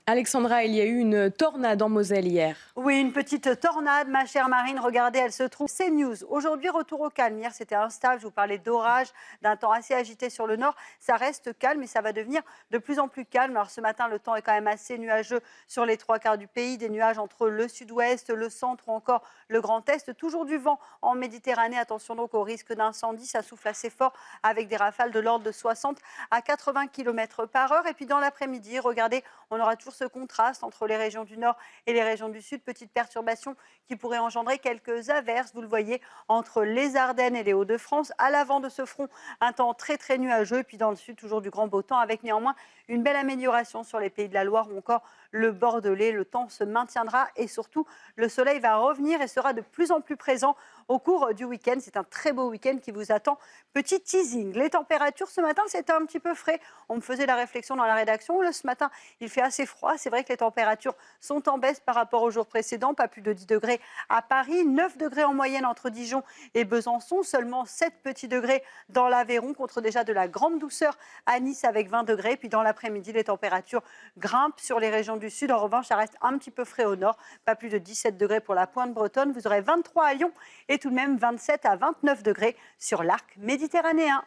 Alexandra, il y a eu une tornade en Moselle hier. Oui, une petite tornade, ma chère Marine. Regardez, elle se trouve. C'est News. Aujourd'hui, retour au calme. Hier, c'était instable. Je vous parlais d'orage, d'un temps assez agité sur le nord. Ça reste calme et ça va devenir de plus en plus calme. Alors, ce matin, le temps est quand même assez nuageux sur les trois quarts du pays. Des nuages entre le sud-ouest, le centre ou encore le Grand Est. Toujours du vent en Méditerranée. Attention donc au risque d'incendie. Ça souffle assez fort avec des rafales de l'ordre de 60 à 80 km par heure. Et puis, dans l'après-midi, regardez, on aura toujours ce contraste entre les régions du nord et les régions du sud. Petite perturbation qui pourrait engendrer quelques averses, vous le voyez, entre les Ardennes et les Hauts-de-France. À l'avant de ce front, un temps très très nuageux. Et puis dans le sud, toujours du grand beau temps, avec néanmoins une belle amélioration sur les pays de la Loire ou encore le Bordelais. Le temps se maintiendra et surtout, le soleil va revenir et sera de plus en plus présent au cours du week-end. C'est un très beau week-end qui vous attend. Petit teasing, les températures ce matin, c'était un petit peu frais. On me faisait la réflexion dans la rédaction. Là, ce matin, il fait assez froid. C'est vrai que les températures sont en baisse par rapport aux jours précédents. Pas plus de 10 degrés à Paris, 9 degrés en moyenne entre Dijon et Besançon, seulement 7 petits degrés dans l'Aveyron, contre déjà de la grande douceur à Nice avec 20 degrés. Puis dans l'après-midi, les températures grimpent sur les régions du sud. En revanche, ça reste un petit peu frais au nord. Pas plus de 17 degrés pour la pointe bretonne. Vous aurez 23 à Lyon et tout de même 27 à 29 degrés sur l'arc méditerranéen.